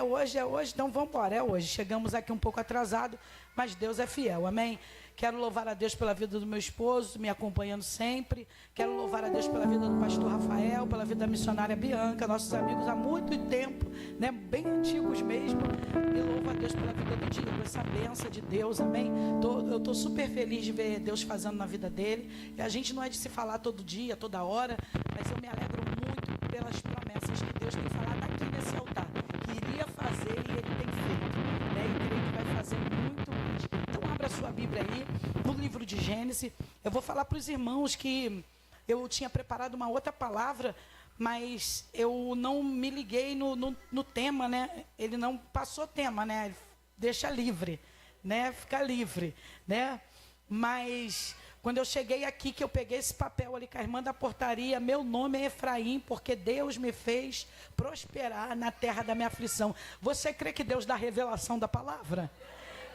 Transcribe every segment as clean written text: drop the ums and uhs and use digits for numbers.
hoje, então vamos embora, é hoje. Chegamos aqui um pouco atrasado, mas Deus é fiel, amém? Quero louvar a Deus pela vida do meu esposo, me acompanhando sempre. Quero louvar a Deus pela vida do pastor Rafael, pela vida da missionária Bianca, nossos amigos há muito tempo, né? Bem antigos mesmo. E louvo a Deus pela vida do Diego, essa bênção de Deus, amém? Eu estou super feliz de ver Deus fazendo na vida dele. E a gente não é de se falar todo dia, toda hora, mas eu me alegro muito pelas promessas que Deus tem falado aqui nesse altar. Que iria fazer e Ele tem feito, né? E creio que vai fazer muito mais. Então abra sua Bíblia aí, no livro de Gênesis. Eu vou falar para os irmãos que eu tinha preparado uma outra palavra, mas eu não me liguei no tema, né? Ele não passou tema, né? Deixa livre, né? Fica livre, né? Mas quando eu cheguei aqui, que eu peguei esse papel ali com a irmã da portaria, meu nome é Efraim, porque Deus me fez prosperar na terra da minha aflição. Você crê que Deus dá revelação da palavra?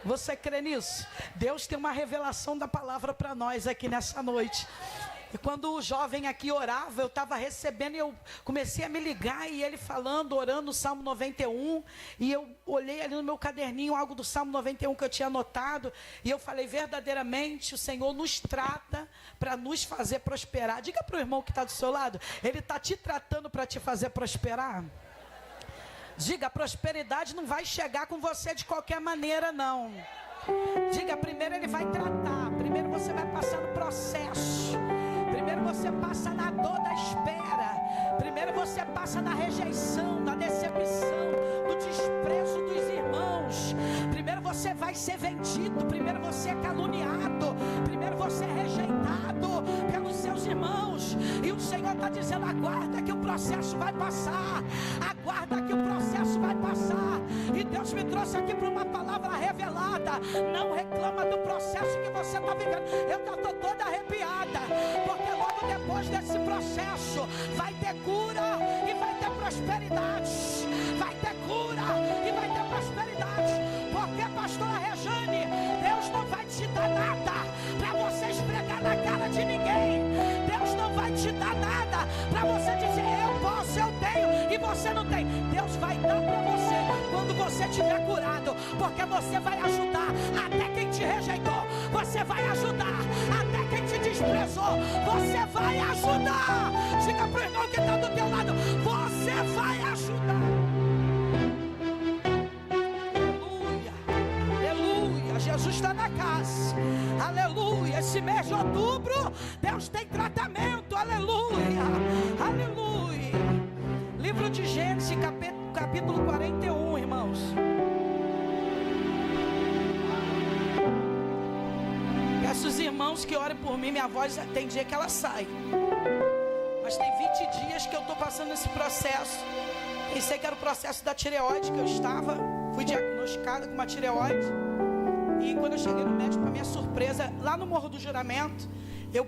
Você crê nisso? Deus tem uma revelação da palavra para nós aqui nessa noite. E quando o jovem aqui orava, eu estava recebendo e eu comecei a me ligar e ele falando, orando o Salmo 91. E eu olhei ali no meu caderninho algo do Salmo 91 que eu tinha anotado. E eu falei, verdadeiramente o Senhor nos trata para nos fazer prosperar. Diga para o irmão que está do seu lado, Ele está te tratando para te fazer prosperar. Diga, a prosperidade não vai chegar com você de qualquer maneira, não. Diga, primeiro Ele vai tratar. Primeiro você vai passar no processo. Primeiro você passa na dor da espera. Primeiro você passa na rejeição, na decepção, no desprezo dos irmãos. Primeiro você vai ser vendido. Primeiro você é caluniado. Primeiro você é rejeitado pelos seus irmãos. E o Senhor está dizendo, aguarda que o processo vai passar. Aguarda que o processo vai passar. E Deus me trouxe aqui para uma palavra revelada. Não reclama do processo que você está vivendo. Eu estou toda arrepiada, porque logo depois desse processo vai ter cura e vai ter prosperidade. Vai ter cura e vai ter prosperidade. Porque, pastora Rejane, Deus não vai te dar nada para você esfregar na cara de ninguém. Deus não vai te dar nada para você dizer, eu posso, eu tenho, e você não tem. Deus vai dar para você quando você estiver curado. Porque você vai ajudar até quem te rejeitou. Você vai ajudar até quem te desprezou. Você vai ajudar. Diga para o irmão que está do teu lado, você vai ajudar. Aleluia, aleluia. Jesus está na casa. Aleluia. Esse mês de outubro, Deus tem tratamento. Aleluia, aleluia. Livro de Gênesis, capítulo 41, irmãos. Peço os irmãos que orem por mim. Minha voz tem dia que ela sai, mas tem 20 dias que eu estou passando esse processo. Pensei que era o processo da tireoide que eu estava. Fui diagnosticada com uma tireoide. E quando eu cheguei no médico, para minha surpresa, lá no Morro do Juramento, eu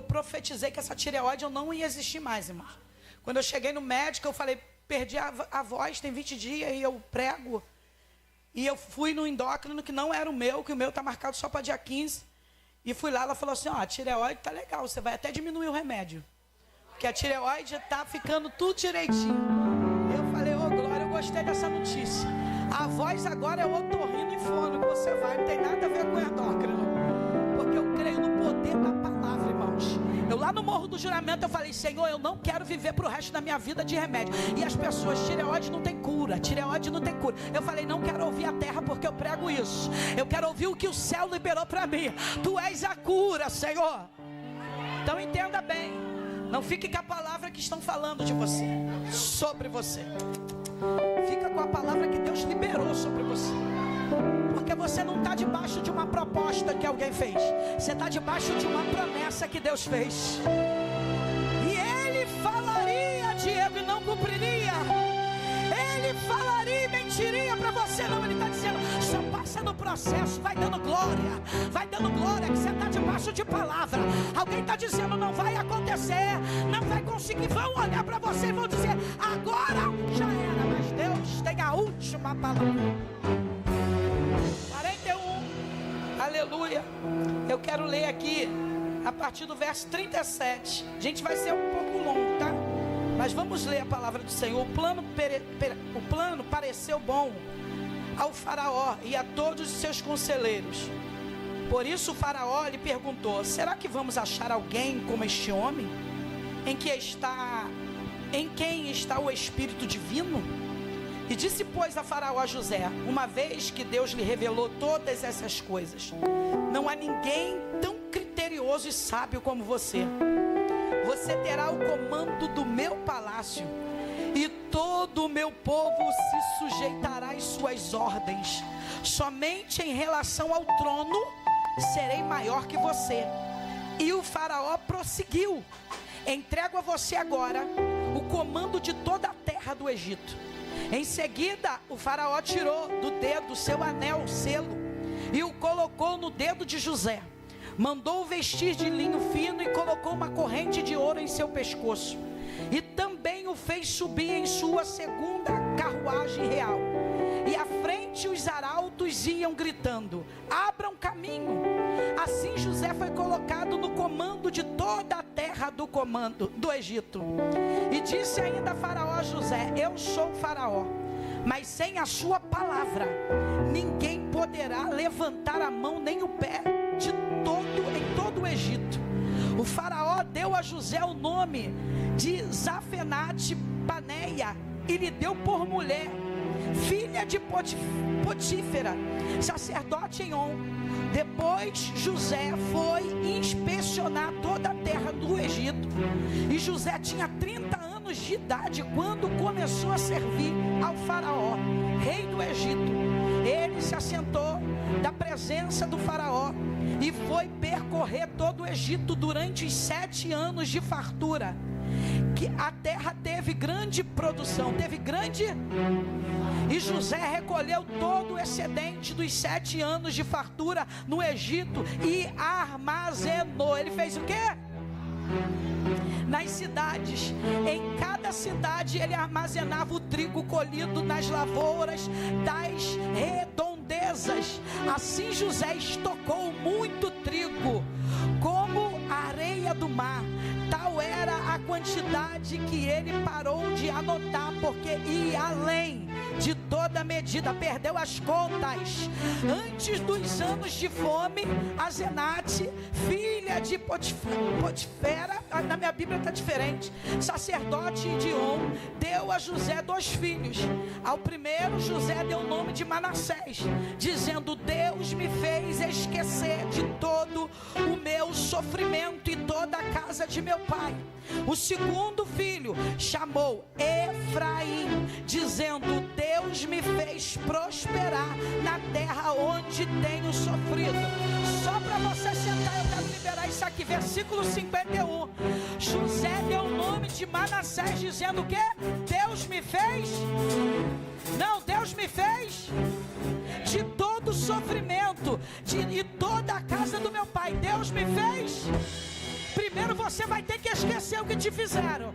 profetizei que essa tireoide eu não ia existir mais, irmãos. Quando eu cheguei no médico, eu falei, perdi a voz, tem 20 dias e eu prego. E eu fui no endócrino, que não era o meu, que o meu está marcado só para dia 15. E fui lá, ela falou assim, ó, a tireoide tá legal, você vai até diminuir o remédio. Porque a tireoide tá ficando tudo direitinho. Eu falei, ô glória, eu gostei dessa notícia. A voz agora é o otorrino e fono que você vai, não tem nada a ver com o endócrino. Porque eu creio no poder da palavra, irmãos. Eu lá no Morro do Juramento, eu falei, Senhor, eu não quero viver pro resto da minha vida de remédio. E as pessoas, tireoide não tem cura, tireoide não tem cura. Eu falei, não quero ouvir a terra porque eu prego isso. Eu quero ouvir o que o céu liberou para mim. Tu és a cura, Senhor. Então entenda bem. Não fique com a palavra que estão falando de você, sobre você. Fica com a palavra que Deus liberou sobre você. Porque você não está debaixo de uma proposta que alguém fez. Você está debaixo de uma promessa que Deus fez. E Ele falaria, Diego, e não cumpriria. Ele falaria e mentiria para você. Não, Ele está dizendo, só passa no processo, vai dando glória. Vai dando glória, que você está debaixo de palavra. Alguém está dizendo, não vai acontecer, não vai conseguir. Vão olhar para você e vão dizer, agora já era. Mas Deus tem a última palavra. Aleluia. Eu quero ler aqui a partir do verso 37. A gente vai ser um pouco longo, tá? Mas vamos ler a palavra do Senhor. O plano pareceu bom ao faraó e a todos os seus conselheiros. Por isso o faraó lhe perguntou: será que vamos achar alguém como este homem, em quem está o Espírito Divino? E disse, pois, a faraó a José: uma vez que Deus lhe revelou todas essas coisas, não há ninguém tão criterioso e sábio como você. Você terá o comando do meu palácio, e todo o meu povo se sujeitará às suas ordens. Somente em relação ao trono serei maior que você. E o faraó prosseguiu: entrego a você agora o comando de toda a terra do Egito. Em seguida, o faraó tirou do dedo seu anel, selo, e o colocou no dedo de José. Mandou-o vestir de linho fino e colocou uma corrente de ouro em seu pescoço. E também o fez subir em sua segunda carruagem real. E à frente os arautos iam gritando: abram caminho. Assim José foi colocado no comando de toda a terra do Egito. E disse ainda Faraó a José: eu sou Faraó, mas sem a sua palavra ninguém poderá levantar a mão nem o pé em todo o Egito. O Faraó deu a José o nome de Zafenate Paneia e lhe deu por mulher, filha de Potífera, sacerdote em On. Depois José foi inspecionar toda a terra do Egito. E José tinha 30 anos de idade quando começou a servir ao Faraó, rei do Egito. Ele se assentou da presença do Faraó e foi percorrer todo o Egito durante os 7 anos de fartura. Que a terra teve grande produção, e José recolheu todo o excedente dos 7 anos de fartura no Egito e armazenou. Ele fez o quê? Nas cidades. Em cada cidade ele armazenava o trigo colhido nas lavouras das redondezas. Assim José estocou muito trigo, como a areia do mar. Tal era a quantidade que ele parou de anotar, porque ia além de toda medida, perdeu as contas. Antes dos anos de fome, Azenate, filha de Potifera, na minha Bíblia está diferente, sacerdote de On, deu a José 2 filhos. Ao primeiro José deu o nome de Manassés, dizendo: Deus me fez esquecer de todo o meu sofrimento e toda a casa de meu pai. O segundo filho chamou Efraim, dizendo: Deus me fez prosperar na terra onde tenho sofrido. Só para você sentar, eu quero liberar isso aqui, versículo 51. José deu o nome de Manassés, dizendo o quê? Deus me fez? Não, Deus me fez de todo o sofrimento e toda a casa do meu pai. Deus me fez. Primeiro você vai ter que esquecer o que te fizeram.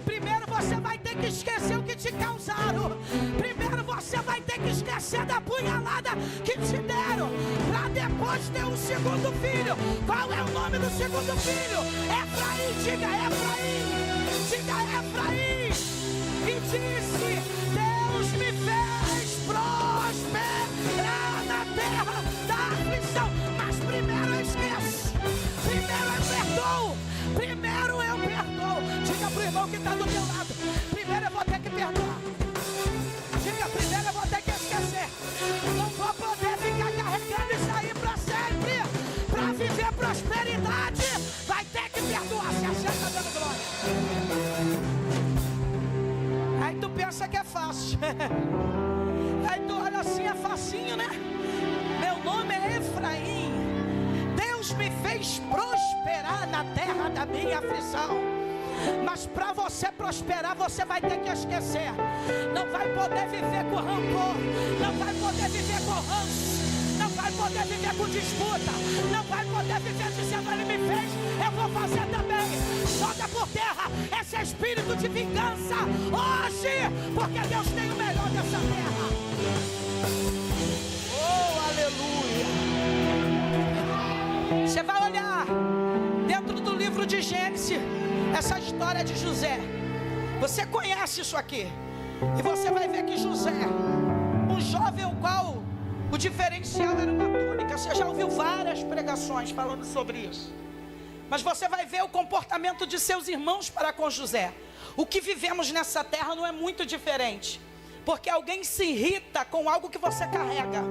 Primeiro você vai ter que esquecer o que te causaram. Primeiro você vai ter que esquecer da punhalada que te deram, para depois ter um segundo filho. Qual é o nome do segundo filho? Efraim. Diga Efraim. Diga Efraim. E disse: Deus me fez prosperar na terra da aflição. Mas primeiro eu esqueço. Primeiro eu perdoo. Diga pro irmão que está do teu lado: primeiro eu vou ter que perdoar. Diga: primeiro eu vou ter que esquecer. Não vou poder ficar carregando isso aí para sempre. Para viver prosperidade, vai ter que perdoar. Se acerta dando glória. Aí tu pensa que é fácil. Aí tu olha assim, é facinho, né? Meu nome é Efraim. Deus me fez prosperar na terra da minha aflição. Mas para você prosperar, você vai ter que esquecer. Não vai poder viver com rancor. Não vai poder viver com ranço. Não vai poder viver com disputa. Não vai poder viver dizendo: ele me fez, eu vou fazer também. Joga por terra esse espírito de vingança hoje, porque Deus tem o melhor dessa terra. Oh, aleluia. Você vai olhar dentro do livro de Gênesis essa história de José. Você conhece isso aqui. E você vai ver que José, um jovem o qual o diferencial era uma túnica. Você já ouviu várias pregações falando sobre isso. Mas você vai ver o comportamento de seus irmãos para com José. O que vivemos nessa terra não é muito diferente. Porque alguém se irrita com algo que você carrega.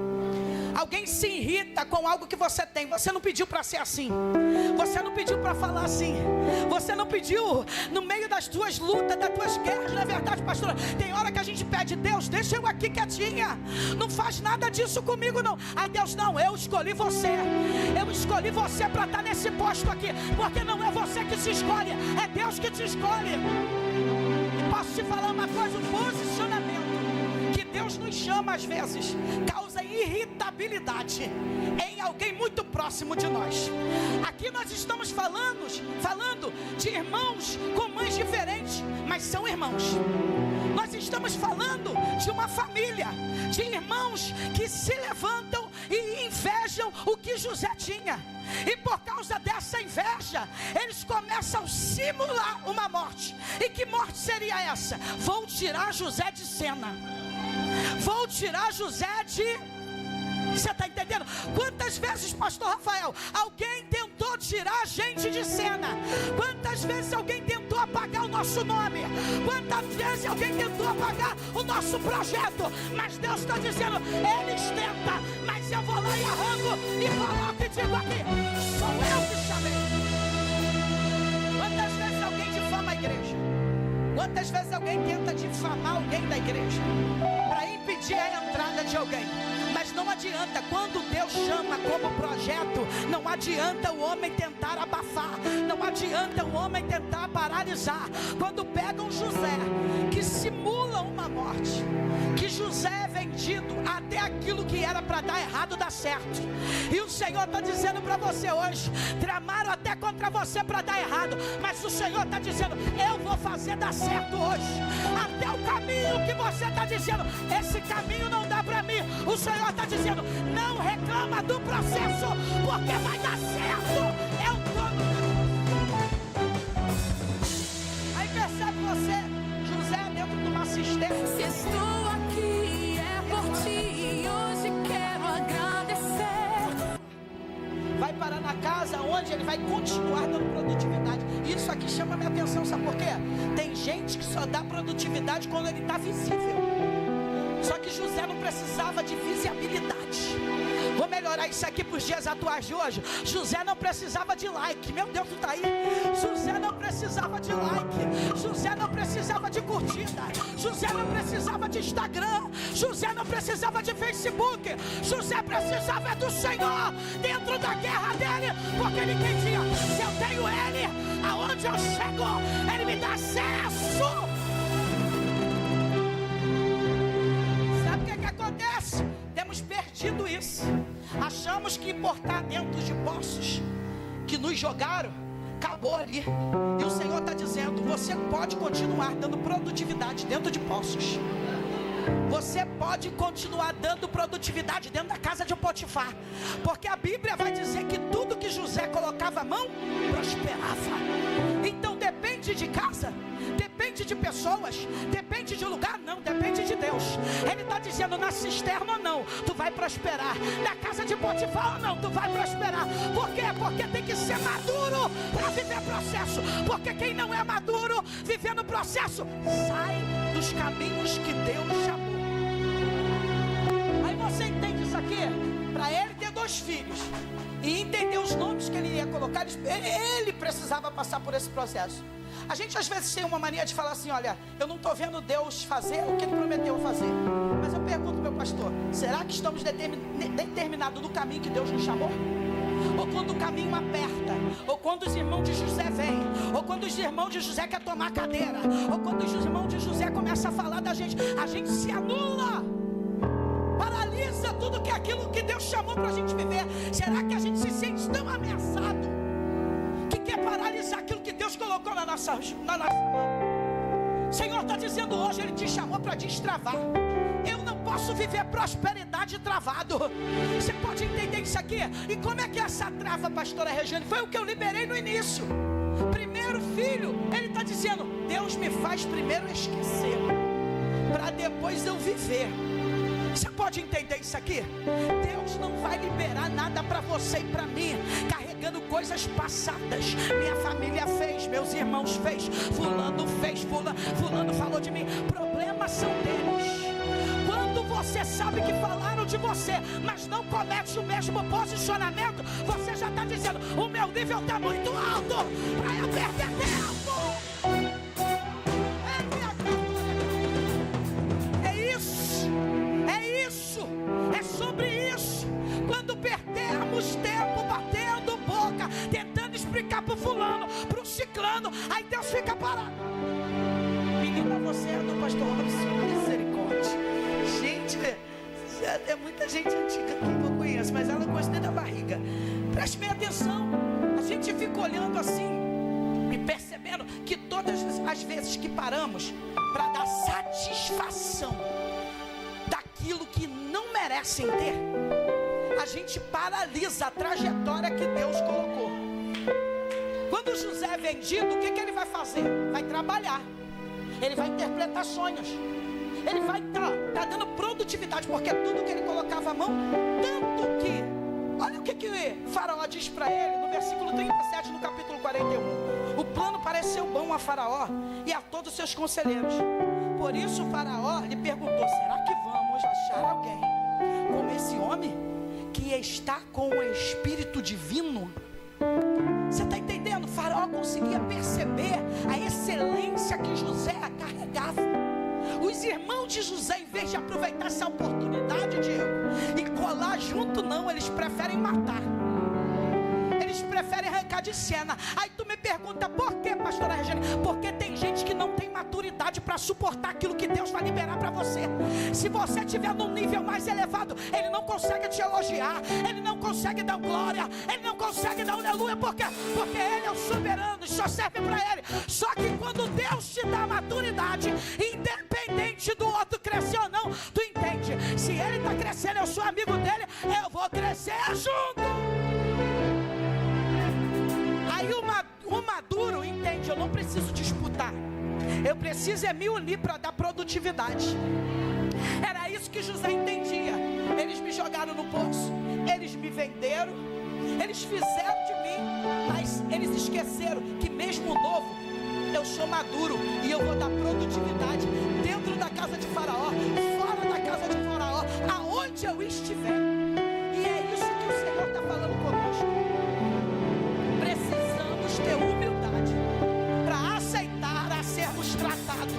Alguém se irrita com algo que você tem. Você não pediu para ser assim. Você não pediu para falar assim. Você não pediu no meio das tuas lutas, das tuas guerras. Não é verdade, pastora? Tem hora que a gente pede: Deus, deixa eu aqui quietinha. Não faz nada disso comigo não. Aí Deus, não, eu escolhi você. Eu escolhi você para estar nesse posto aqui. Porque não é você que se escolhe, é Deus que te escolhe. E posso te falar uma coisa, o posicionamento que Deus nos chama às vezes causa irritabilidade em alguém muito próximo de nós. Aqui nós estamos falando de irmãos com mães diferentes, mas são irmãos. Nós estamos falando de uma família, de irmãos que se levantam e invejam o que José tinha. E por causa dessa inveja, eles começam a simular uma morte. E que morte seria essa? Vou tirar José de cena. Vou tirar José de... Você está entendendo? Quantas vezes, pastor Rafael, alguém tentou tirar a gente de cena? Quantas vezes alguém tentou apagar o nosso nome? Quantas vezes alguém tentou apagar o nosso projeto? Mas Deus está dizendo, eles tentam, mas eu vou lá e arranco e coloco e digo aqui, sou eu que chamei. Quantas vezes alguém difama a igreja? Quantas vezes alguém tenta difamar alguém da igreja para impedir a entrada de alguém? Mas não adianta, quando Deus chama como projeto, não adianta o homem tentar abafar, não adianta o homem tentar paralisar. Quando pegam José, que simula uma morte, que José é vendido até aquilo que era para dar errado dá certo. E o Senhor está dizendo para você hoje, tramaram até contra você para dar errado, mas o Senhor está dizendo, eu vou fazer dar certo hoje. Até o caminho que você está dizendo, esse caminho não dá para mim, o Senhor está dizendo, não reclama do processo, porque vai dar certo. Eu estou no... Aí percebe você, José dentro de uma cisterna. Estou aqui, é por ti, hoje quero agradecer. Vai parar na casa onde ele vai continuar dando produtividade. Isso aqui chama minha atenção, sabe por quê? Tem gente que só dá produtividade quando ele está visível. Só que José não precisava de visibilidade. Vou melhorar isso aqui para os dias atuais de hoje. José não precisava de like. Meu Deus, tu está aí? José não precisava de like. José não precisava de curtida. José não precisava de Instagram. José não precisava de Facebook. José precisava do Senhor dentro da guerra dele. Porque ele entendia, se eu tenho ele, aonde eu chego, ele me dá acesso. Acontece, temos perdido isso. Achamos que por estar dentro de poços que nos jogaram, acabou ali. E o Senhor está dizendo, você pode continuar dando produtividade dentro de poços. Você pode continuar dando produtividade dentro da casa de Potifar, porque a Bíblia vai dizer que tudo que José colocava a mão, prosperava. Então depende de casa, depende de pessoas, depende de lugar, não, depende de Deus. Ele está dizendo, na cisterna ou não, tu vai prosperar. Na casa de Potifar ou não, tu vai prosperar. Por quê? Porque tem que ser maduro para viver processo. Porque quem não é maduro, vivendo processo, sai dos caminhos que Deus chamou. Aí você entende isso aqui? Para ele ter 2 filhos e entender os nomes que ele ia colocar, ele precisava passar por esse processo. A gente às vezes tem uma mania de falar assim, olha, eu não estou vendo Deus fazer o que Ele prometeu fazer. Mas eu pergunto, meu pastor, será que estamos determinados no caminho que Deus nos chamou? Ou quando o caminho aperta, ou quando os irmãos de José vêm, ou quando os irmãos de José querem tomar cadeira, ou quando os irmãos de José começam a falar da gente, a gente se anula, paralisa tudo que é aquilo que Deus chamou para a gente viver. Será que a gente se sente tão ameaçado que quer paralisar aquilo que Deus colocou na nossa mão? O Senhor está dizendo hoje, Ele te chamou para destravar. Eu não posso viver prosperidade travado. Você pode entender isso aqui? E como é que é essa trava, pastora Regiane? Foi o que eu liberei no início. Primeiro filho, ele está dizendo: Deus me faz primeiro esquecer, para depois eu viver. Você pode entender isso aqui? Deus não vai liberar nada para você e para mim carregando coisas passadas. Minha família fez, meus irmãos fez, fulano fez, fulano falou de mim. Problemas são deles. Quando você sabe que falaram de você, mas não comete o mesmo posicionamento, você já está dizendo: o meu nível está muito alto para eu perder tempo. É sobre isso. Quando perdemos tempo batendo boca, tentando explicar pro fulano, pro ciclano, aí Deus fica parado. Menina, você é do pastor Robson, misericórdia. Gente, é muita gente antiga que eu conheço, mas ela gosta da barriga. Preste bem atenção. A gente fica olhando assim e percebendo que todas as vezes que paramos para dar satisfação daquilo que não merecem ter, a gente paralisa a trajetória que Deus colocou. Quando José é vendido, o que ele vai fazer? Vai trabalhar, ele vai interpretar sonhos, ele vai tá dando produtividade, porque tudo que ele colocava a mão, tanto que, olha o que Faraó diz para ele no versículo 37 no capítulo 41. O plano pareceu bom a Faraó e a todos os seus conselheiros. Por isso Faraó lhe perguntou: será que vamos achar alguém como esse homem que está com o Espírito Divino? Você está entendendo? Faraó conseguia perceber a excelência que José carregava. Os irmãos de José, em vez de aproveitar essa oportunidade, Diego, e colar junto, não, eles preferem matar. Eles preferem arrancar de cena. Aí tu me pergunta: por que, pastora Regina? Porque tem gente que não tem maturidade para suportar aquilo que Deus vai liberar para você. Se você estiver num nível mais elevado, ele não consegue te elogiar, ele não consegue dar glória, ele não consegue dar um aleluia. Por quê? Porque ele é o soberano e só serve para ele. Só que quando Deus te dá maturidade, independente do outro crescer ou não, tu entende: se ele está crescendo, eu sou amigo dele, eu vou crescer junto. Aí o maduro entende: eu não preciso disputar, eu preciso me unir para dar produtividade. Era isso que José entendia. Eles me jogaram no poço, eles me venderam, eles fizeram de mim, mas eles esqueceram que mesmo novo, eu sou maduro e eu vou dar produtividade dentro da casa de Faraó, fora da casa de Faraó, aonde eu estiver. E é isso que o Senhor está falando conosco. Precisamos ter humildade para aceitar a sermos tratados,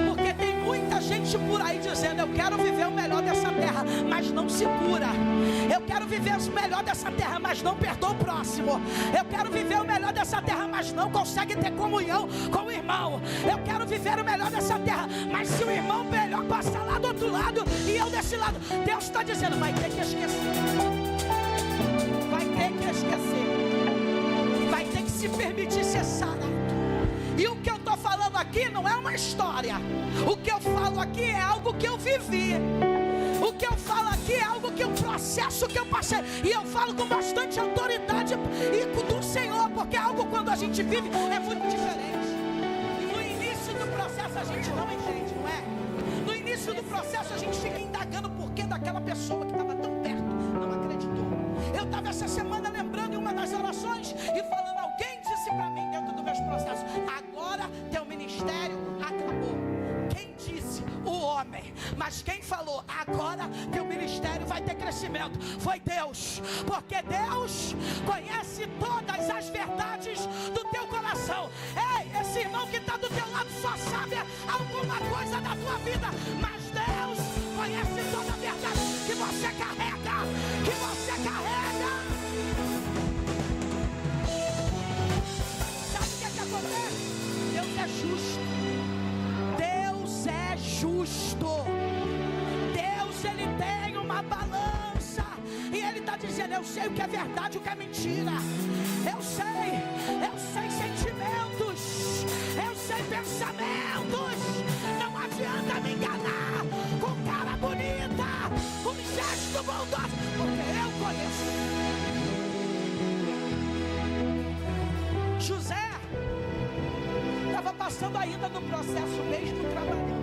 porque tem muita gente por aí dizendo: eu quero viver o melhor dessa terra, mas não se cura. Eu quero viver o melhor dessa terra, mas não perdoa o próximo. Eu quero viver o melhor dessa terra, mas não consegue ter comunhão com o irmão. Eu quero viver o melhor dessa terra, mas se o irmão melhor passar lá do outro lado e eu desse lado, Deus está dizendo: vai ter que esquecer. Vai ter que esquecer. Vai ter que se permitir ser sarado. E o que eu estou falando aqui não é uma história. O que eu falo aqui é algo que eu vivi. O que eu falo aqui é algo que um processo que eu passei. E eu falo com bastante autoridade e do Senhor, porque é algo, quando a gente vive, é muito diferente. No início do processo a gente não entende, não é? No início do processo a gente fica indagando o porquê daquela pessoa que estava tão perto não acreditou. Eu estava essa semana lembrando em uma das orações e falando: alguém disse para mim dentro dos meus processos: agora teu ministério acabou. Quem disse? O homem. Mas quem falou: agora teu ministério vai ter crescimento? Foi Deus. Porque Deus conhece todas as verdades do teu coração. Ei, esse irmão que está do teu lado só sabe alguma coisa da tua vida, mas Deus conhece toda a verdade que você carrega. Que você carrega. Sabe o que acontece? Deus é justo. Deus é justo. Deus, ele tem uma balança e ele está dizendo: eu sei o que é verdade, o que é mentira. Eu sei sentimentos, eu sei pensamentos. Não adianta me enganar com cara bonita, com gesto bondoso, porque eu conheço. ainda no processo, mesmo trabalhando.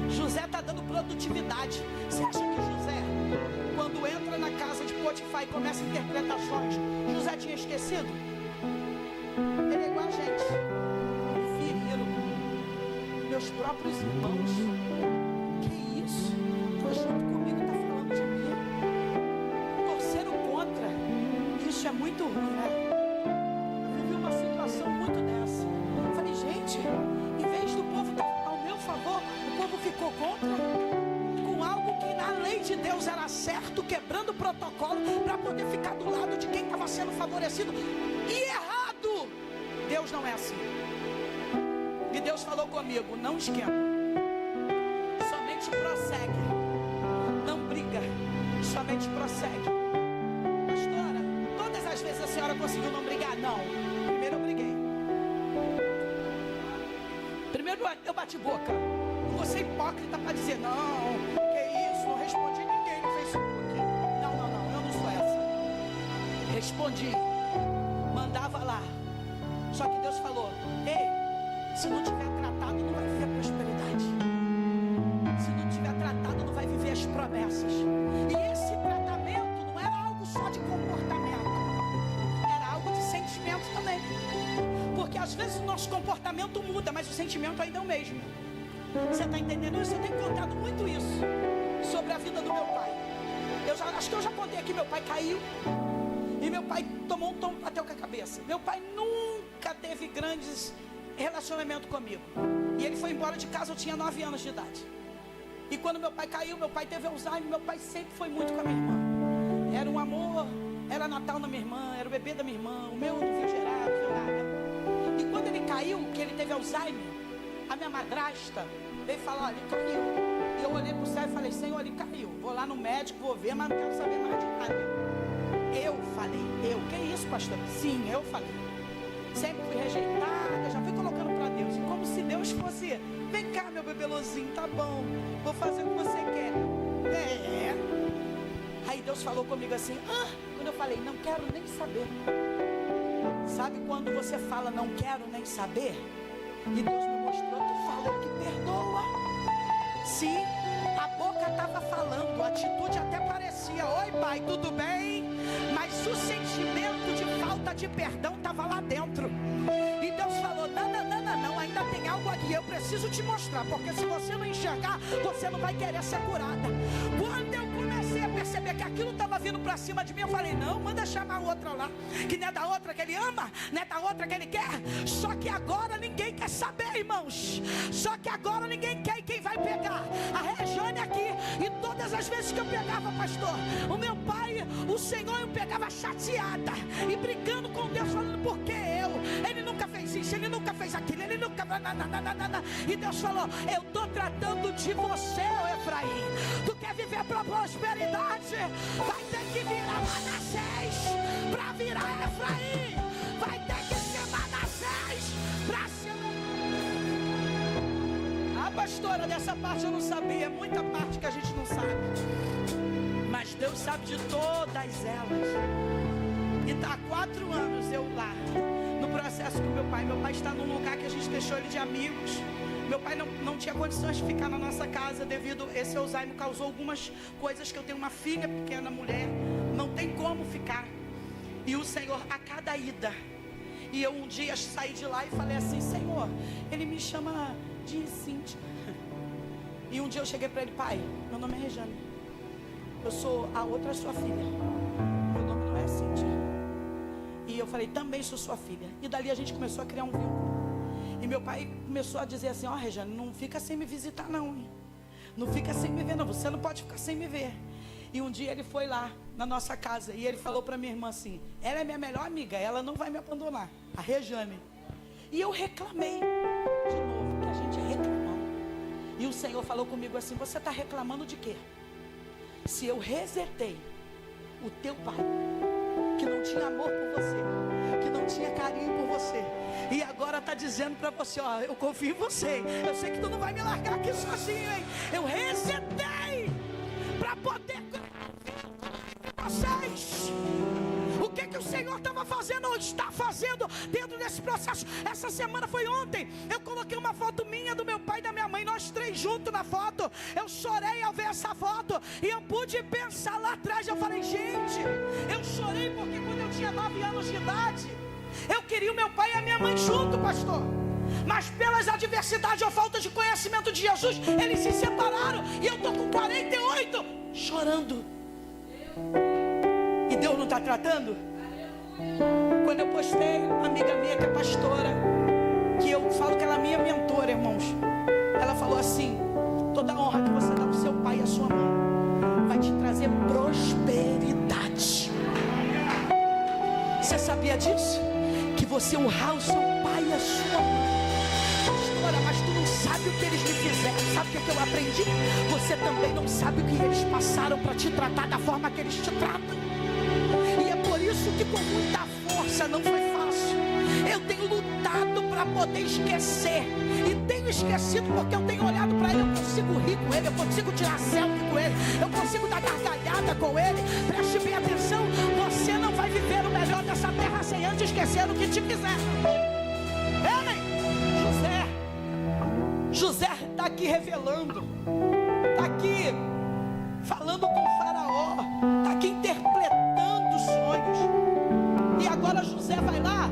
José está dando produtividade. Você acha que José, quando entra na casa de Potifar e começa interpretações, José tinha esquecido? Ele é igual a gente. Feriram meus próprios irmãos. Que isso? Está junto comigo, está falando de mim. Torceram contra. Isso é muito ruim, né? Eu vivi uma situação muito dessa. Eu falei, gente, em vez do povo estar ao meu favor, o povo ficou contra, com algo que na lei de Deus era certo, quebrando o protocolo para poder ficar do lado de quem estava sendo favorecido e errado. Deus não é assim. E Deus falou comigo, não esquenta, somente prossegue, não briga, somente prossegue. Pastora, todas as vezes a senhora conseguiu não brigar? Não, primeiro eu briguei. Primeiro eu bati boca. Não vou ser hipócrita para dizer, não, que isso, não respondi ninguém no Facebook. Não, eu não sou essa. Respondi, mandava lá. Só que Deus falou, ei, se não tiver tratado, não vai viver a prosperidade. Se não tiver tratado, não vai viver as promessas. E esse tratamento não era algo só de comportamento, era algo de sentimento também. Porque às vezes o nosso comportamento muda, mas o sentimento ainda é o mesmo. Você está entendendo isso? Eu tenho contado muito isso sobre a vida do meu pai. Acho que eu já contei aqui, meu pai caiu. E meu pai tomou um tombo, bateu com a cabeça. Meu pai nunca teve grandes relacionamentos comigo. E ele foi embora de casa, eu tinha 9 anos de idade. E quando meu pai caiu, meu pai teve Alzheimer. Meu pai sempre foi muito com a minha irmã. Era um amor, era Natal na minha irmã, era o bebê da minha irmã. O meu não viu gerar, não viu nada. E quando ele caiu, que ele teve Alzheimer, a minha madrasta veio falar, olha, ele caiu. E eu olhei para o céu e falei, Senhor, ele caiu. Vou lá no médico, vou ver, mas não quero saber mais de nada. Eu falei, que isso, pastor? Sim, eu falei. Sempre fui rejeitada, já fui colocando para Deus. E como se Deus fosse, vem cá, meu bebelozinho, tá bom, vou fazer o que você quer. Aí Deus falou comigo assim, quando eu falei, não quero nem saber. Sabe quando você fala, não quero nem saber? E Deus me mostrou, tu falou que perdoa. Sim, a boca estava falando, a atitude até parecia, oi pai, tudo bem? Mas o sentimento de falta de perdão estava lá dentro. E Deus falou, não, ainda tem algo aqui, eu preciso te mostrar, porque se você não enxergar, você não vai querer ser curada. Quando eu comecei a perceber que aquilo estava vindo para cima de mim, eu falei, não, manda chamar outra lá, que não é da outra que ele ama, não é da outra que ele quer. Só que agora ninguém quer saber, irmãos. Só que agora ninguém quer, e quem vai pegar? A Rejane aqui. E todas as vezes que eu pegava, pastor, o meu pai, o Senhor, eu pegava chateada e brigando com Deus, falando, por que eu? Ele nunca fez isso, ele nunca fez aquilo, ele nunca... E Deus falou, eu estou tratando de você, Efraim. Tu quer viver para prosperidade? Vai ter que virar Manassés para virar Efraim. Vai ter que ser Manassés para ser... Pastora, dessa parte eu não sabia. É muita parte que a gente não sabe, mas Deus sabe de todas elas. E está há 4 anos eu lá no processo com meu pai está num lugar que a gente deixou ele de amigos. Meu pai não tinha condições de ficar na nossa casa devido a esse Alzheimer, causou algumas coisas que eu tenho uma filha pequena, mulher, não tem como ficar. E o Senhor, a cada ida, e eu um dia saí de lá e falei assim, Senhor, ele me chama de Cíntia. E um dia eu cheguei para ele, pai, meu nome é Rejane, eu sou a outra sua filha, meu nome não é Cíntia. E eu falei, também sou sua filha. E dali a gente começou a criar um vínculo. E meu pai começou a dizer assim, Rejane, não fica sem me visitar não, hein? Não fica sem me ver não, você não pode ficar sem me ver. E um dia ele foi lá na nossa casa e ele falou para minha irmã assim, ela é minha melhor amiga, ela não vai me abandonar, a Rejane. E eu reclamei de novo, que a gente reclamou. E o Senhor falou comigo assim, você está reclamando de quê? Se eu resetei o teu pai, que não tinha amor por você, que não tinha carinho por você, e agora está dizendo para você, eu confio em você, eu sei que tu não vai me largar aqui sozinho, hein? Eu resetei para poder vocês. O que o Senhor estava fazendo ou está fazendo dentro desse processo. Essa semana foi ontem. Eu coloquei uma foto minha, do meu pai e da minha mãe, nós três juntos na foto. Eu chorei ao ver essa foto. E eu pude pensar lá atrás. Eu falei, gente, eu chorei porque quando eu tinha 9 anos de idade, eu queria o meu pai e a minha mãe junto, pastor. Mas pelas adversidades ou falta de conhecimento de Jesus, eles se separaram. E eu estou com 48, chorando. E Deus não está tratando? Quando eu postei, uma amiga minha que é pastora, que eu falo que ela é minha mentora, irmãos, ela falou assim: toda a honra que você dá ao seu pai e à sua mãe vai te trazer prosperidade. Você sabia disso? Que você honrar o seu pai e a sua mãe. Pastora, mas tu não sabe o que eles me fizeram. Sabe o que eu aprendi? Você também não sabe o que eles passaram para te tratar da forma que eles te tratam. E é por isso que com muita força, não foi fácil, eu tenho lutado para poder esquecer. E tenho esquecido porque eu tenho olhado para ele. Eu consigo rir com ele, eu consigo tirar selfie com ele, eu consigo dar gargalhada com ele. Preste bem atenção, você não vai viver o melhor dessa terra sem antes esquecer o que te fizeram. José está aqui revelando, está aqui falando com o faraó, está aqui interpretando sonhos. E agora José vai lá,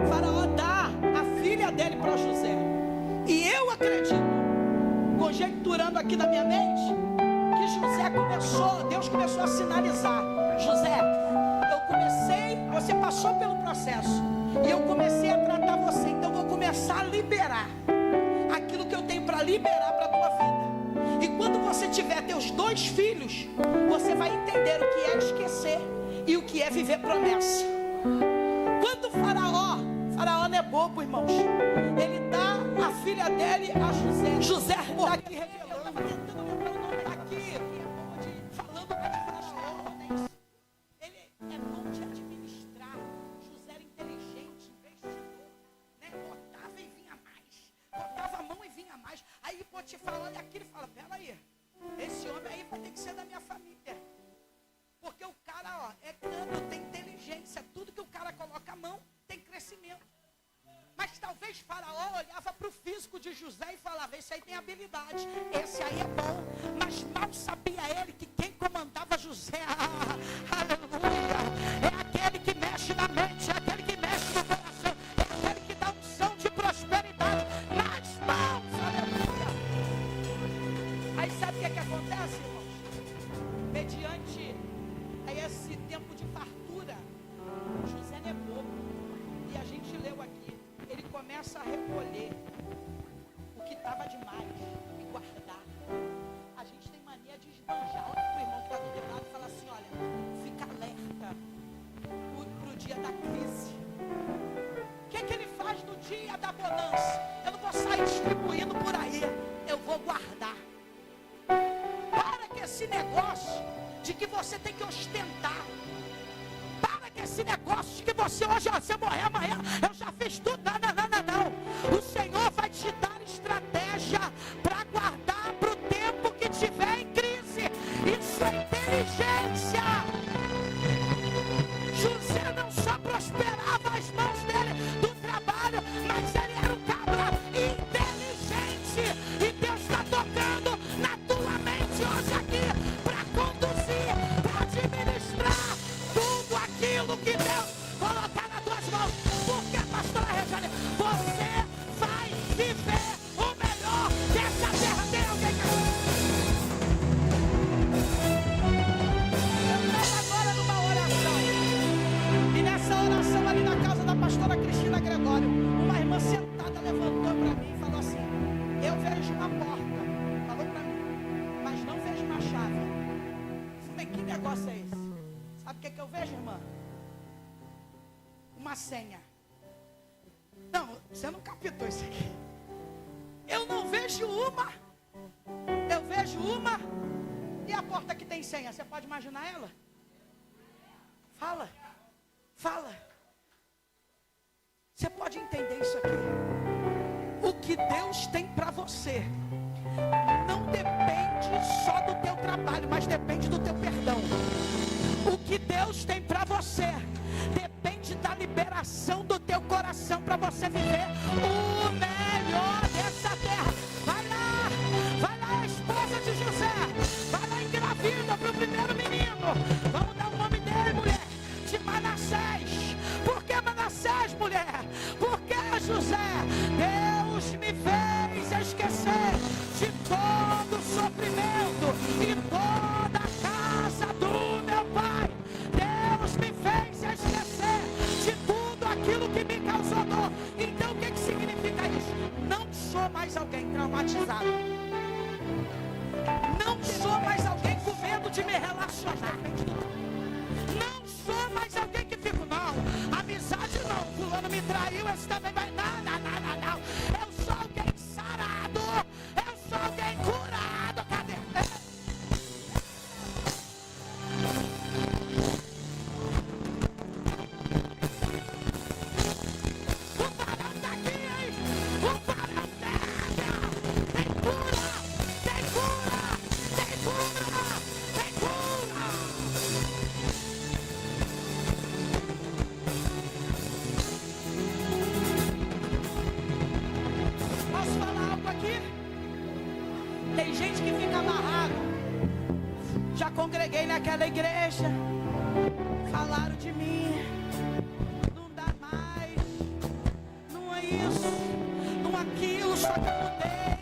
o faraó dá a filha dele para José. E eu acredito, conjecturando aqui na minha mente, que Deus começou a sinalizar: José, eu comecei, você passou pelo processo, e eu comecei a tratar você, então eu vou começar a liberar aquilo que eu tenho para liberar para a tua vida. E quando você tiver teus 2 filhos, você vai entender o que é esquecer e o que é viver promessa. Quando o faraó não é bobo, irmãos, ele dá a filha dele a José. José está aqui revelando, estava tentando lembrar o nome aqui, falando com diferentes ordens. Ele é bom de administrar. José era inteligente, investidor, né? Botava e vinha mais, botava a mão e vinha mais. Aí Potifar olha aqui e fala: pera aí, esse homem aí vai ter que ser da minha família, porque o cara, é grande, tem inteligência, tudo que o cara coloca a mão tem crescimento. Mas talvez Faraó olhava para o físico de José e falava: esse aí tem habilidade, esse aí é bom. Mas mal sabia ele que quem comandava José, aleluia, é aquele que mexe na mente, é aquele que mexe no coração, é aquele que dá unção de prosperidade nas mãos, aleluia. Aí sabe o que acontece, irmãos? Mediante esse tempo de fartura, José não é bobo. E a gente leu aqui, ele começa a recolher o que estava demais e guardar. A gente tem mania de esbanjar. Olha para o irmão que está do teu lado e fala assim: olha, fica alerta para o dia da crise. O que ele faz no dia da bonança? Eu não vou sair distribuindo por aí, eu vou guardar. Para com esse negócio de que você tem que ostentar. Para com esse negócio de que você hoje, se eu morrer amanhã, eu já fiz tudo. Não. O Senhor vai te dar estratégia para guardar para o tempo que tiver em crise. Isso é inteligência. José não só prosperava as mãos dele do trabalho, mas ele era um cabra inteligente. E Deus está tocando na tua mente hoje aqui para conduzir, para administrar tudo aquilo que Deus colocar nas tuas mãos. Porque, pastora Regiane, você vai viver o melhor dessa terra. Tem alguém que... Eu estava agora numa oração, e nessa oração ali na casa da pastora Cristina Gregório, uma irmã sentada levantou para mim e falou assim: eu vejo uma porta, falou para mim, mas não vejo uma chave. Eu falei: que negócio é esse? Sabe o que eu vejo, irmã? Uma senha. Não, você não captou isso aqui. Eu não vejo uma, eu vejo uma. E a porta que tem senha, você pode imaginar ela? Fala. Você pode entender isso aqui? O que Deus tem para você não depende só do teu trabalho, mas depende do teu perdão. O que Deus tem para você depende da liberação do teu coração para você viver o melhor dessa terra. Vai lá, esposa de José, vai lá, engravida para o primeiro menino. Vamos dar o nome dele, mulher, de Manassés. Por que Manassés, mulher? Porque José, Deus me fez esquecer de todo o sofrimento e toda a casa do meu pai. Deus me fez esquecer de tudo aquilo que me causou dor. Então o que significa isso? Não sou mais alguém traumatizado. Não sou mais alguém com medo de me relacionar. Não sou mais alguém que fico, não, amizade não, fulano me traiu, esse também vai, não. Eu sou alguém sarado, eu sou alguém curado. Cadê? O varão tá aqui, hein? O varão tem cura, tem cura, tem cura, tem cura. Posso falar algo aqui? Tem gente que fica amarrado. Já congreguei naquela igreja, falaram de mim, não dá mais, não é isso, não aquilo, só que eu mudei,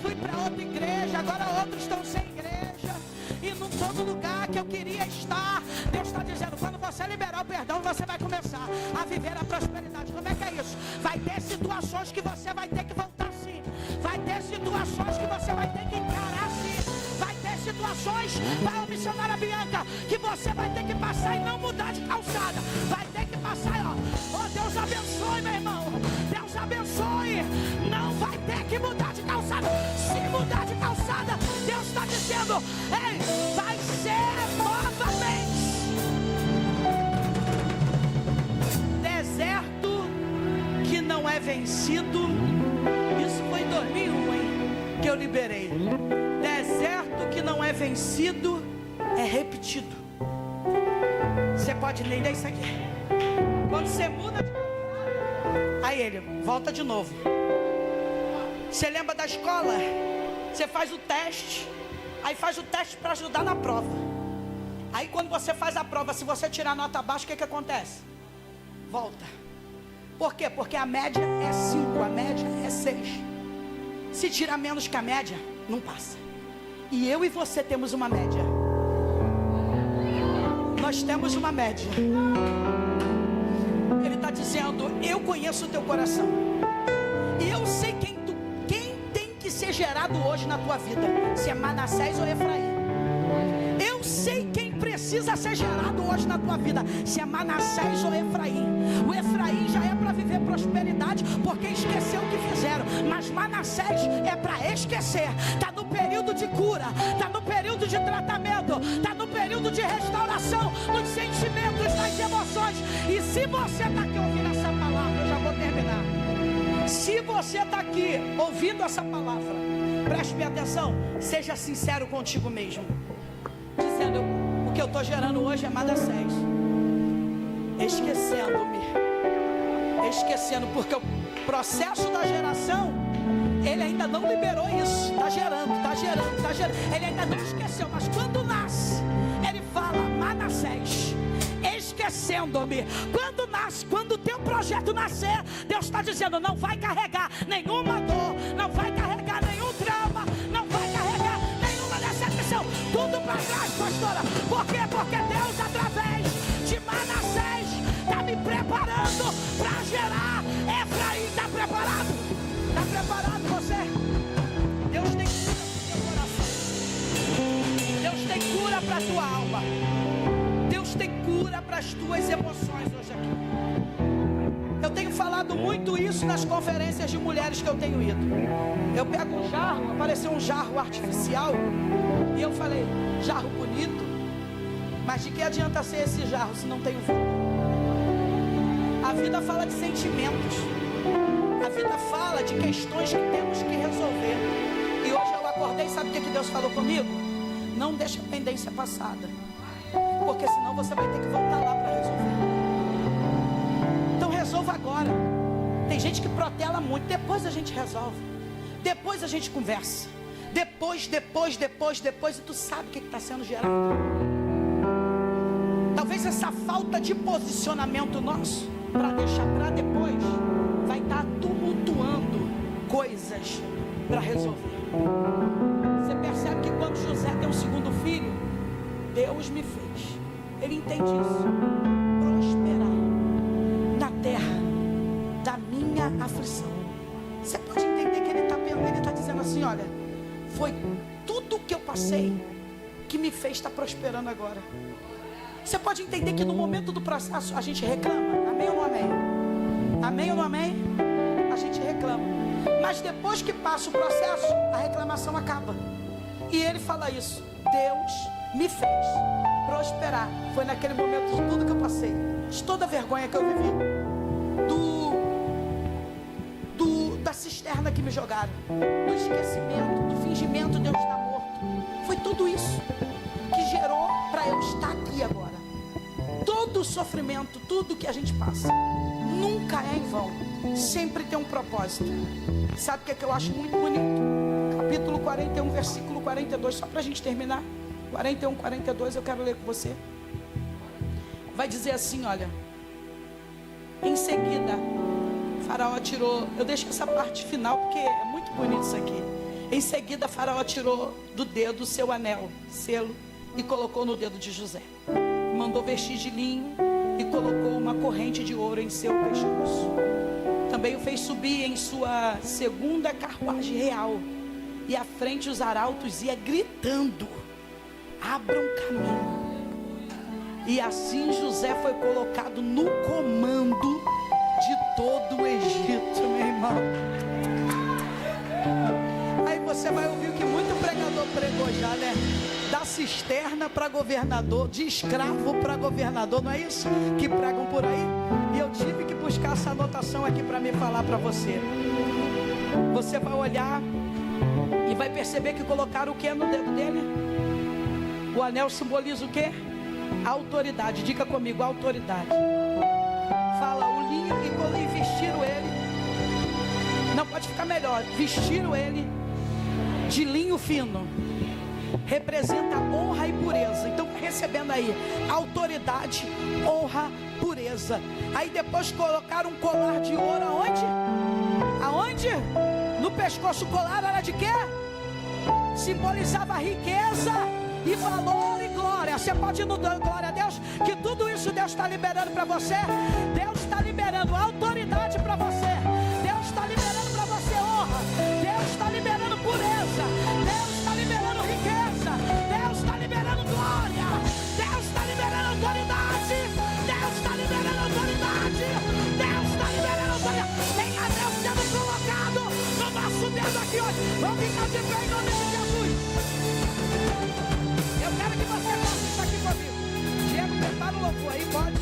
fui para outra igreja, agora outros estão sem igreja, e não estou no lugar que eu queria estar. Deus está dizendo, quando você liberar o perdão, você vai começar a viver a prosperidade. Como é que é isso? Vai ter situações que você vai ter que voltar sim, vai ter situações que você vai ter que encarar sim, vai ter situações, vai, missionária Bianca, que você vai ter que passar e não mudar de calçada, vai ter que passar, ó, Deus abençoe, meu irmão, Deus abençoe, não vai ter que mudar de calçada. Se mudar de calçada, Deus está dizendo, ei, vai ser novamente. Deserto que não é vencido. Isso foi em 2001, hein, que eu liberei. Deserto que não é vencido é repetido. Você pode entender isso aqui? Quando você muda de... aí ele volta de novo. Você lembra da escola? Você faz o teste, aí faz o teste para ajudar na prova. Aí quando você faz a prova, se você tirar nota baixa, o que acontece? Volta. Por quê? Porque a média é 5, a média é 6. Se tirar menos que a média, não passa. E eu e você temos uma média. Nós temos uma média. Ele está dizendo, eu conheço o teu coração. E eu sei quem tem que ser gerado hoje na tua vida. Se é Manassés ou Efraim. Eu sei quem precisa ser gerado hoje na tua vida. Se é Manassés ou Efraim. O Efraim já é para viver prosperidade, porque esqueceu o que fizeram. Mas Manassés é para esquecer. Está no período de cura, está no período de tratamento, está no período de restauração dos sentimentos, das emoções. E se você está aqui ouvindo essa palavra, eu já vou terminar. Se você está aqui ouvindo essa palavra, preste bem atenção, seja sincero contigo mesmo, dizendo, o que eu estou gerando hoje é Manassés, esquecendo, porque o processo da geração, ele ainda não liberou isso, está gerando, ele ainda não esqueceu, mas quando nasce, ele fala, Manassés, esquecendo-me. Quando nasce, quando o teu projeto nascer, Deus está dizendo, não vai carregar nenhuma dor, não vai carregar nenhum trauma, não vai carregar nenhuma decepção, tudo para trás, pastora. Por quê? Porque Deus, através de Manassés, está me preparando para gerar Efraim. Está preparado? Está preparado você? Deus tem cura para o teu coração, Deus tem cura para a tua alma, Deus tem cura para as tuas emoções hoje aqui. Eu tenho falado muito isso nas conferências de mulheres que eu tenho ido. Eu pego um jarro, apareceu um jarro artificial, e eu falei, jarro bonito, mas de que adianta ser esse jarro se não tem vida? A vida fala de sentimentos, a vida fala de questões que temos que resolver. E hoje eu acordei, sabe o que Deus falou comigo? Não deixe a pendência passada, porque senão você vai ter que voltar lá para resolver. gente que protela muito. Depois a gente resolve. Depois a gente conversa. Depois. E tu sabe o que está sendo gerado. Talvez essa falta de posicionamento nosso, para deixar para depois, vai estar tumultuando coisas para resolver. Você percebe que quando José tem um segundo filho, Deus me fez, ele entende isso, prosperar na terra da minha aflição. Você pode entender que ele está dizendo assim: olha, foi tudo que eu passei que me fez estar prosperando agora. Você pode entender que no momento do processo a gente reclama, amém ou não amém? Amém ou não amém? A gente reclama, mas depois que passa o processo, a reclamação acaba. E ele fala isso: Deus me fez prosperar. Foi naquele momento de tudo que eu passei, de toda a vergonha que eu vivi, da cisterna que me jogaram, do esquecimento, do fingimento de eu estar morto. Foi tudo isso que gerou para eu estar aqui agora. Todo o sofrimento, tudo que a gente passa, nunca é em vão. Sempre tem um propósito. Sabe o que é que eu acho muito bonito? Capítulo 41, versículo 42, só para a gente terminar. 41, 42, eu quero ler com você. Vai dizer assim, olha: em seguida, Faraó tirou, eu deixo essa parte final porque é muito bonito isso aqui. Em seguida, Faraó tirou do dedo o seu anel, selo, e colocou no dedo de José. Mandou vestir de linho e colocou uma corrente de ouro em seu pescoço. Também o fez subir em sua segunda carruagem real, e à frente os arautos ia gritando: abram caminho. E assim José foi colocado no comando de todo o Egito, meu irmão. Aí você vai ouvir o que muito pregador pregou já, né? Da cisterna para governador, de escravo para governador, não é isso que pregam por aí? E eu tive que buscar essa anotação aqui para me falar para você. Você vai olhar e vai perceber que colocaram o que no dedo dele? O anel simboliza o que? Autoridade. Diga comigo: autoridade. Fala o linho e vestiram ele. Não, pode ficar melhor. Vestiram ele de linho fino. Representa honra e pureza. Então recebendo aí autoridade, honra, pureza. Aí depois colocaram um colar de ouro aonde? Aonde? No pescoço. O colar era de quê? Simbolizava riqueza e valor e glória. Você pode ir no glória a Deus, que tudo isso Deus está liberando para você. Deus está liberando autoridade para você. Deus está liberando para você honra. Deus está liberando pureza. Deus está liberando riqueza. Deus está liberando glória. Deus está liberando autoridade. Deus está liberando autoridade. Deus está liberando autoridade. Tem anel sendo colocado no nosso dedo aqui hoje. Vamos ficar de pé em nome de Jesus. Eu quero que você faça isso aqui comigo. Diego, prepara o louvor aí, pode.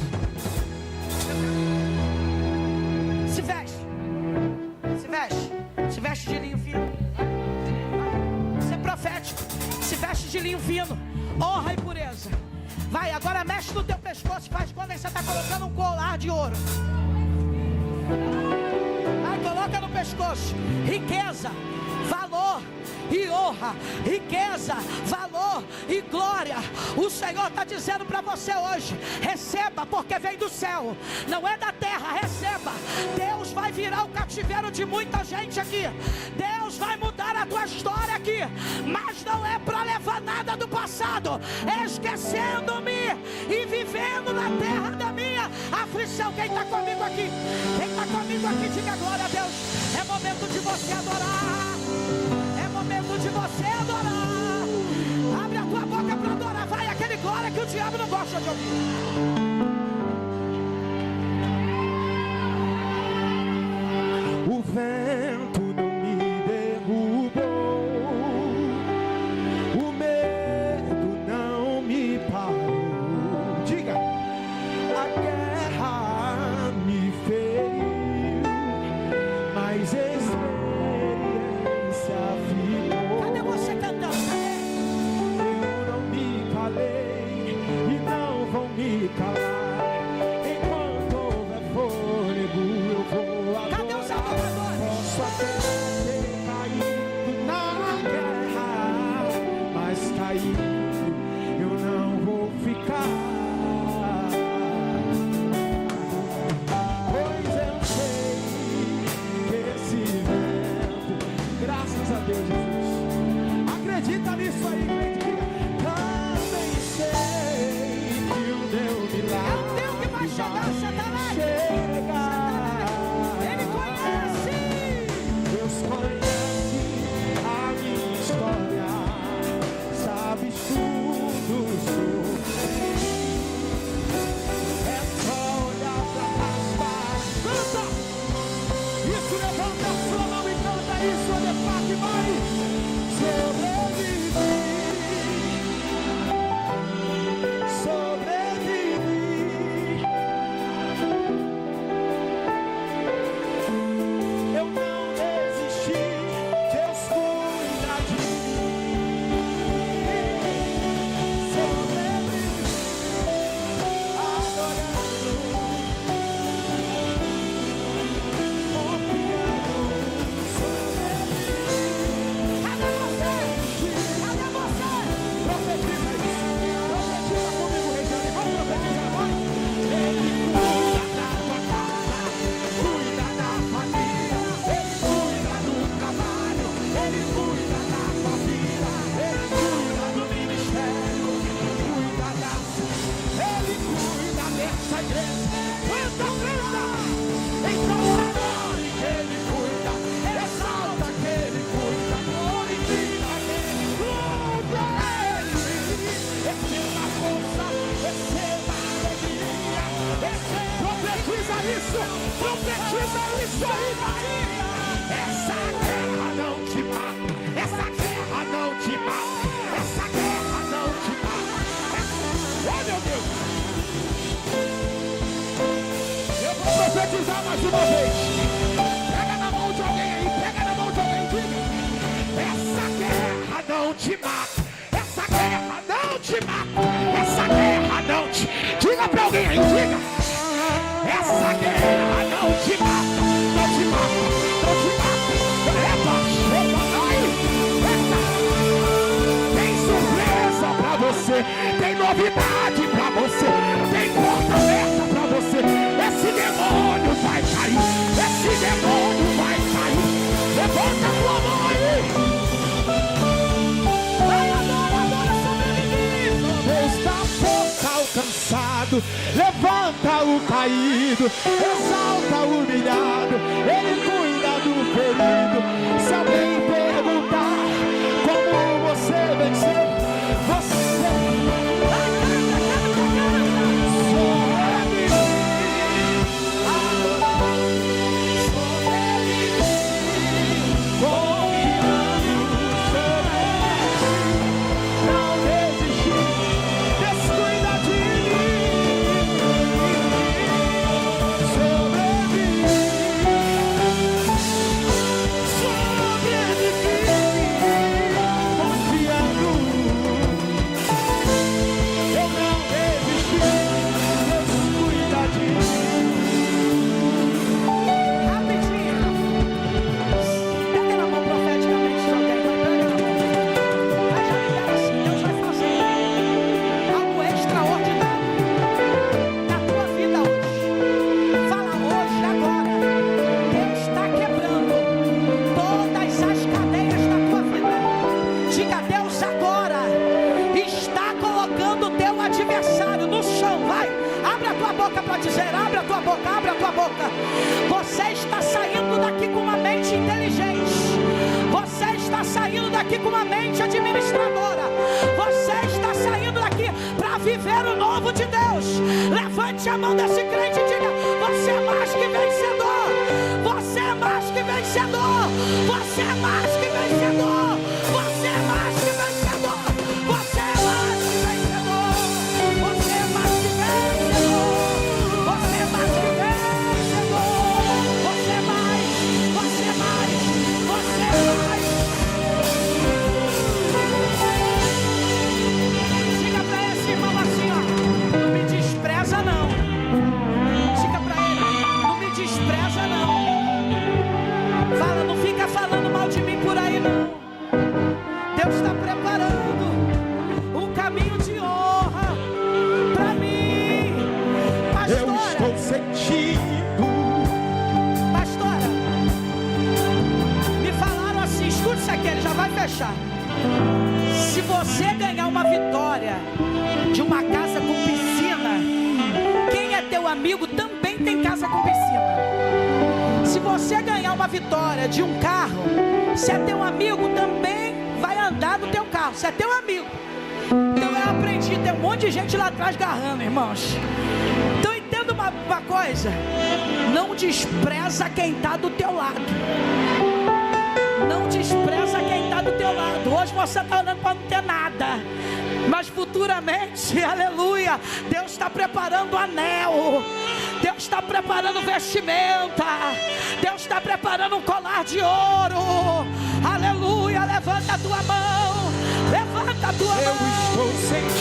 Se veste. Se veste. Se veste de linho fino. Ser profético. Se veste de linho fino. Honra e pureza. Vai, agora mexe no teu pescoço e faz quando você está colocando um colar de ouro. Vai, coloca no pescoço. Riqueza, valor e honra, riqueza, valor e glória. O Senhor está dizendo para você hoje: receba, porque vem do céu, não é da terra. Receba. Deus vai virar o cativeiro de muita gente aqui. Deus vai mudar a tua história aqui, mas não é para levar nada do passado, esquecendo-me e vivendo na terra da minha aflição. Quem está comigo aqui? Quem está comigo aqui, diga glória a Deus. É momento de você adorar. É momento de você adorar. Abre a tua boca para adorar. Vai, aquele glória que o diabo não gosta de ouvir. O vento não me derrubou, o medo não me parou. Diga, a guerra me feriu, mas experiência ficou. Cadê você cantando? Eu não me calei e não vão me tudo sobre mim. É só olhar pra trás. Canta! Isso, levanta a sua mão e canta isso, Adefar, que vai sobreviver. Eu não desisti, Deus cuida de mim. Sobrevivi, adorando, confiando, sobrevivi. Cadê você? Cadê você? Profetiza isso, profetiza comigo, Regiane, vamos profetizar agora. Ele cuida da tua casa, cuida da família, Ele cuida do trabalho, Ele cuida da tua vida, Ele cuida do ministério, cuida da Ele cuida dessa igreja. Canta, canta! Então adore que Ele cuida, exalta que Ele cuida, glorifica Ele, louva Ele, receba força, receba alegria, profetiza isso aí, Maria. Essa guerra não te mata, essa guerra não te mata, essa guerra não te mata. Oh, meu Deus! Eu vou profetizar mais uma vez. Pega na mão de alguém aí, pega na mão de alguém, diga. Essa guerra não te mata, essa guerra não te mata, essa guerra não te... Diga pra alguém aí, diga. Essa guerra não te mata, não te mata, não te mata. Tem surpresa pra você, tem novidade pra você, tem porta aberta pra você. Esse demônio vai cair, esse demônio vai cair. Levanta a tua mão aí. Adora, sobrevive. Deus dá força ao cansado, levanta o caído, exalta o humilhado, Ele cuida do ferido. Se alguém perguntar como você venceu, você com uma mente administradora. Você está saindo daqui para viver o novo de Deus. Levante a mão desse crente e diga: você é mais que vencedor. Você é mais que vencedor. Você é mais que vencedor. Você é mais que vencedor. Você é mais que vencedor. Você é mais que vencedor. Você é mais que vencedor. Você é mais. Você é mais. Você é mais. Diga pra esse irmão assim, ó: não me despreza não. Diga pra ele: não me despreza não. Fala, não fica falando mal de mim por aí não. Deus está preparando um caminho de honra pra mim. Pastora, eu estou sentindo. Pastora, me falaram assim, escute isso aqui, ele já vai fechar. Se você ganhar uma vitória de uma casa com piscina, quem é teu amigo também tem casa com piscina. Se você ganhar uma vitória de um carro, se é teu amigo também vai andar no teu carro, se é teu amigo. dia tem um monte de gente lá atrás garrando, irmãos. Então entenda uma coisa: não despreza quem está do teu lado. Não despreza quem está do teu lado. Hoje você está orando para não ter nada, mas futuramente, aleluia, Deus está preparando anel, Deus está preparando vestimenta, Deus está preparando um colar de ouro. Aleluia, levanta a tua mão, levanta a tua mão. Eu estou sentindo